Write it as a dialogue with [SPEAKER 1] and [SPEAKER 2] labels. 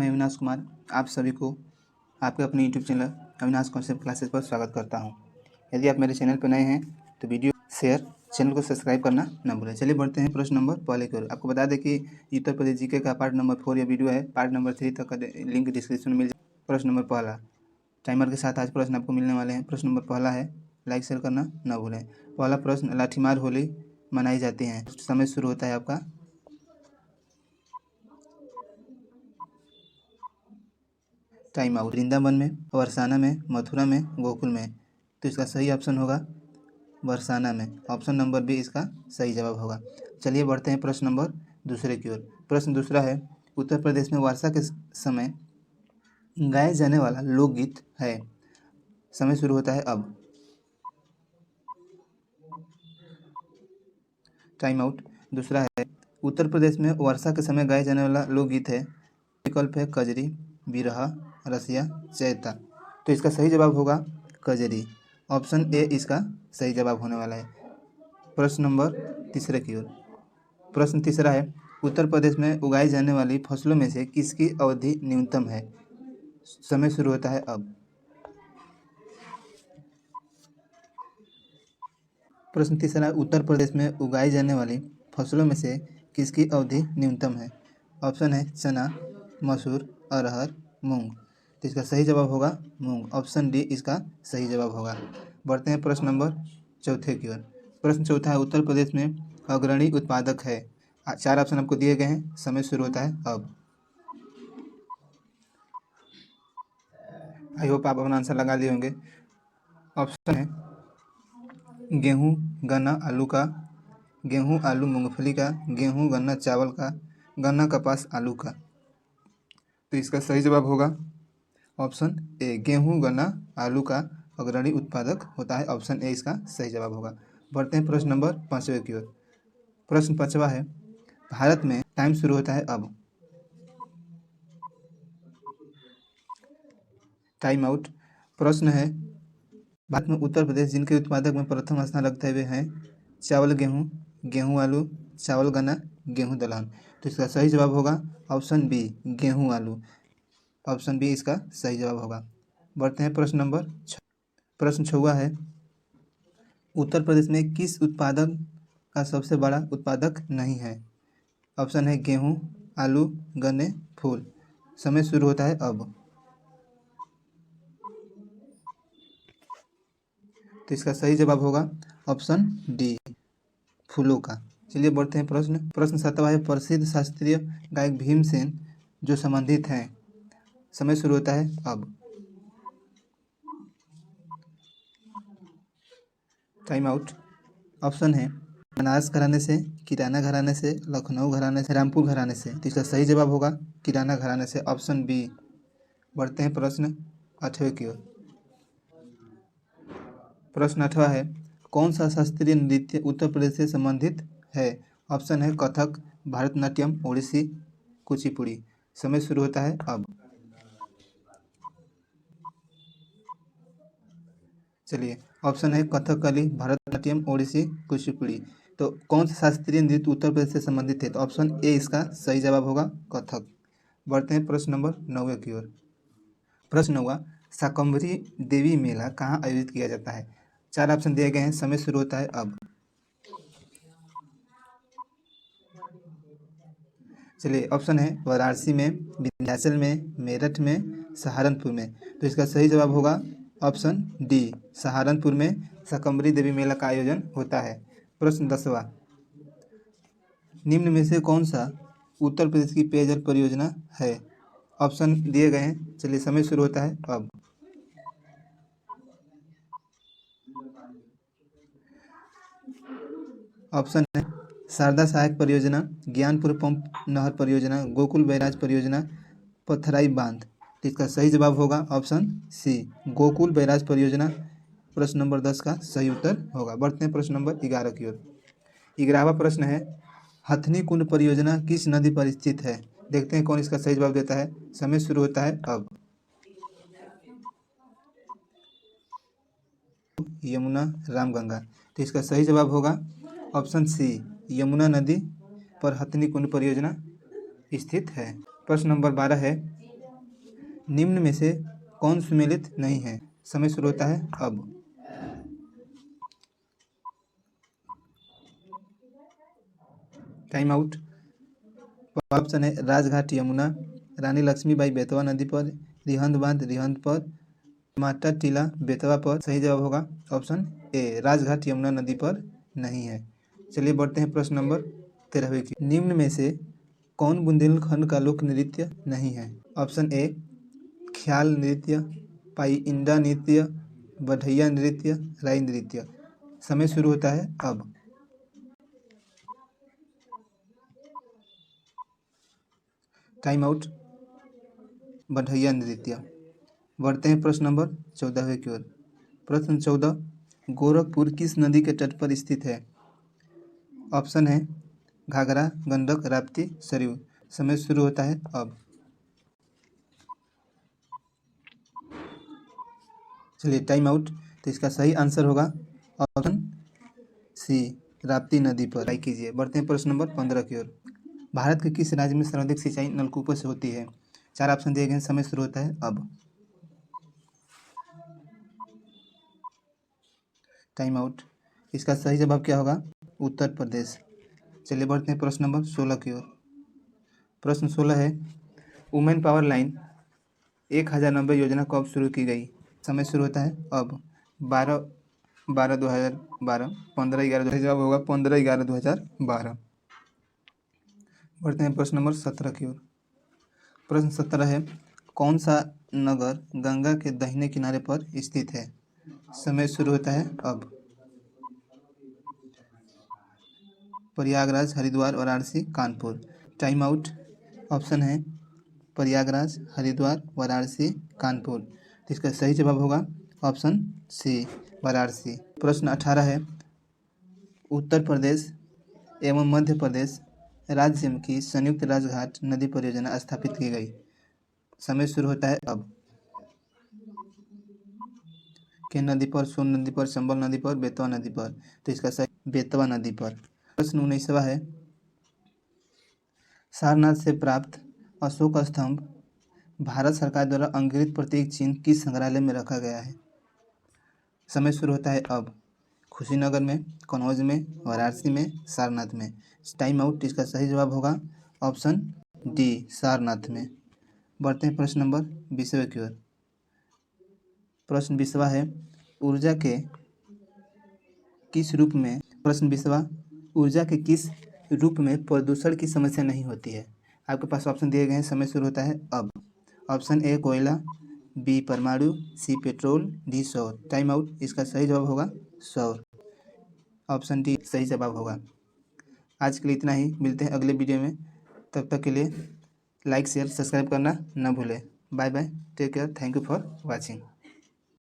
[SPEAKER 1] मैं अविनाश कुमार आप सभी को आपके अपने YouTube channel Avinash concept classes पर स्वागत करता हूं। यदि आप मेरे चैनल पर नए हैं तो वीडियो शेयर चैनल को सब्सक्राइब करना न भूलें। चलिए बढ़ते हैं प्रश्न नंबर पहले की ओर। आपको बता दें कि उत्तर प्रदेश जीके का पार्ट नंबर 4 ये वीडियो है। पार्ट नंबर 3 तक का लिंक डिस्क्रिप्शन में मिल जाए। प्रश्न नंबर पहला टाइमर के साथ आज प्रश्न आपको मिलने वाले हैं। प्रश्न नंबर पहला है, लाइक शेयर करना न भूलें। पहला प्रश्न, लाठीमार होली मनाई जाती है। समय शुरू होता है आपका टाइम आउट। वृंदावन में, बरसाना में, मथुरा में, गोकुल में। तो इसका सही ऑप्शन होगा बरसाना में। ऑप्शन नंबर बी इसका सही जवाब होगा। चलिए बढ़ते हैं प्रश्न नंबर दूसरे की ओर। प्रश्न दूसरा है, उत्तर प्रदेश में वर्षा के समय गाए जाने वाला लोकगीत है। समय शुरू होता है अब। Time out. दूसरा है, उत्तर प्रदेश में वर्षा के समय गाए जाने वाला लोकगीत है। विकल्प है कजरी, बिरहा, रसिया, चैता। तो इसका सही जवाब होगा कजरी। ऑप्शन ए इसका सही जवाब होने वाला है। प्रश्न नंबर तीसरे की ओर। प्रश्न तीसरा है, उत्तर प्रदेश में उगाई जाने वाली फसलों में से किसकी अवधि न्यूनतम है। समय शुरू होता है अब। प्रश्न तीसरा, उत्तर प्रदेश में उगाई जाने वाली फसलों में से किसकी अवधि न्यूनतम है। ऑप्शन है चना, मसूर, अरहर, मूंग। तो इसका सही जवाब होगा मूंग। ऑप्शन डी इसका सही जवाब होगा। बढ़ते हैं प्रश्न नंबर चौथे की ओर। प्रश्न चौथा है, उत्तर प्रदेश में अग्रणी उत्पादक है। 4 ऑप्शन आपको दिए गए हैं। समय शुरू होता है अब। आई होप आप अपना आंसर लगा लिए होंगे। ऑप्शन है गेहूँ, गन्ना, आलू का, गेहूँ, आलू, मूंगफली का, गेहूँ, गन्ना, चावल का, गन्ना, कपास, आलू का। तो इसका सही जवाब होगा ऑप्शन ए, गेहूँ, गन्ना, आलू का अग्रणी उत्पादक होता है। ऑप्शन ए इसका सही जवाब होगा। बढ़ते हैं प्रश्न नंबर 5वें की ओर। प्रश्न 5वां है, भारत में टाइम शुरू होता है अब। Time out. प्रश्न है, भारत में उत्तर प्रदेश जिनके उत्पादक में प्रथम स्थान रखते हुए हैं चावल गेहूँ, गेहूँ आलू, चावल गन्ना, गेहूँ दलहन। तो इसका सही जवाब होगा ऑप्शन बी, गेहूँ आलू। ऑप्शन बी इसका सही जवाब होगा। बढ़ते हैं प्रश्न नंबर प्रश्न 6वां है, उत्तर प्रदेश में किस उत्पादक का सबसे बड़ा उत्पादक नहीं है। ऑप्शन है गेहूँ, आलू, गन्ने, फूल। समय शुरू होता है अब। तो इसका सही जवाब होगा ऑप्शन डी, फूलों का। चलिए बढ़ते हैं प्रश्न 7वां है, प्रसिद्ध शास्त्रीय गायक भीमसेन जो संबंधित हैं। समय शुरू होता है अब। Time out. ऑप्शन है बनारस घराने से, किराना घराने से, लखनऊ घराने से, रामपुर घराने से। तो इसका सही जवाब होगा किराना घराने से। Option B. बढ़ते हैं प्रश्न 8वें की ओर। प्रश्न 8वां है, कौन सा शास्त्रीय नृत्य उत्तर प्रदेश से संबंधित है। ऑप्शन है कथक, भरतनाट्यम, ओडिसी, कुचिपुड़ी। समय शुरू होता है अब। चलिए, ऑप्शन है कथकली, भरतनाट्यम, ओडिसी, कुचिपुड़ी। तो कौन सा शास्त्रीय नृत्य उत्तर प्रदेश से संबंधित है। तो ऑप्शन ए इसका सही जवाब होगा कथक। बढ़ते हैं प्रश्न नंबर 9वें की ओर। प्रश्न 9वां, शाकंभरी देवी मेला कहाँ आयोजित किया जाता है। 4 ऑप्शन दिए गए हैं। समय शुरू होता है अब। चलिए, ऑप्शन है वाराणसी में, विंध्याचल में, मेरठ में, सहारनपुर में। तो इसका सही जवाब होगा ऑप्शन डी, सहारनपुर में शाकंभरी देवी मेला का आयोजन होता है। प्रश्न 10वां, निम्न में से कौन सा उत्तर प्रदेश की पेयजल परियोजना है। ऑप्शन दिए गए हैं। चलिए, समय शुरू होता है अब। ऑप्शन है शारदा सहायक परियोजना, ज्ञानपुर पंप नहर परियोजना, गोकुल बैराज परियोजना, पथराई बांध। तो इसका सही जवाब होगा ऑप्शन सी, गोकुल बैराज परियोजना। प्रश्न नंबर 10 का सही उत्तर होगा। बढ़ते हैं प्रश्न नंबर 11 की ओर। 11वां प्रश्न है, हथनी कुंड परियोजना किस नदी पर स्थित है। देखते हैं कौन इसका सही जवाब देता है। समय शुरू होता है अब। यमुना, रामगंगा। तो इसका सही जवाब होगा ऑप्शन सी, यमुना नदी पर हथनी कुंड परियोजना स्थित है। प्रश्न नंबर 12 है, निम्न में से कौन सुमेलित नहीं है? समय शुरू होता है अब। Time out. ऑप्शन है राजघाट यमुना, रानी लक्ष्मीबाई बेतवा नदी पर, रिहंद बांध रिहंद पर, माटा टीला बेतवा पर। सही जवाब होगा ऑप्शन ए, राजघाट यमुना नदी पर नहीं है। चलिए बढ़ते हैं प्रश्न नंबर 13वें की। निम्न में से कौन बुंदेलखंड का लोक नृत्य नहीं है? ऑप्शन ए, ख्याल नृत्य, पाईइंडा नृत्य, बढ़ैया नृत्य, राई नृत्य। समय शुरू होता है अब। Time out. बढ़ैया नृत्य। बढ़ते हैं प्रश्न नंबर 14वें की ओर। प्रश्न 14, गोरखपुर किस नदी के तट पर स्थित है? ऑप्शन है घाघरा, गंडक, राप्ती, सरयू। समय शुरू होता है अब। चलिए टाइम आउट। तो इसका सही आंसर होगा ऑप्शन सी, राप्ती नदी पर। ट्राई कीजिए। बढ़ते हैं प्रश्न नंबर 15 की ओर। भारत के किस राज्य में सर्वाधिक सिंचाई नलकूपों से होती है? 4 ऑप्शन दिए गए हैं। समय शुरू होता है अब। Time out. इसका सही जवाब क्या होगा? उत्तर प्रदेश। चलिए बढ़ते हैं प्रश्न नंबर 16 की ओर। प्रश्न 16 है, वुमेन पावर लाइन 1090 योजना कब शुरू की गई? समय शुरू होता है अब। 12/12/2012, 15/11। जवाब होगा 15/11/2012। बढ़ते हैं प्रश्न नंबर 17 की ओर। प्रश्न 17 है, कौन सा नगर गंगा के दाहिने किनारे पर स्थित है? समय शुरू होता है अब। Prayagraj, Haridwar, Varanasi, Kanpur. Time out. Option है प्रयागराज, हरिद्वार, वाराणसी, कानपुर। तो इसका सही जवाब होगा ऑप्शन सी, वाराणसी। प्रश्न 18 है, उत्तर प्रदेश एवं मध्य प्रदेश राज्य की संयुक्त राजघाट नदी परियोजना स्थापित की गई। समय शुरू होता है अब। केन नदी पर, सोन नदी पर, चंबल नदी पर, बेतवा नदी पर। तो इसका सही बेतवा नदी पर। प्रश्न 19वां है, सारनाथ से प्राप्त अशोक स्तंभ भारत सरकार द्वारा अंग्रेज प्रतीक चिन्ह किस संग्रहालय में रखा गया है? समय शुरू होता है अब। खुशीनगर में, कन्नौज में, वाराणसी में, सारनाथ में। Time out. इसका सही जवाब होगा ऑप्शन डी, सारनाथ में। बढ़ते हैं प्रश्न नंबर 20वें की ओर। प्रश्न 20वां है, ऊर्जा के किस रूप में प्रश्न 20वां, ऊर्जा के किस रूप में प्रदूषण की समस्या नहीं होती है? आपके पास ऑप्शन दिए गए हैं। समय शुरू होता है अब। ऑप्शन ए कोयला, बी परमाणु, सी पेट्रोल, डी सौर। Time out. इसका सही जवाब होगा सौर। ऑप्शन डी सही जवाब होगा। आज के लिए इतना ही। मिलते हैं अगले वीडियो में। तब तक के लिए लाइक शेयर सब्सक्राइब करना ना भूलें। Bye bye, take care, thank you for watching.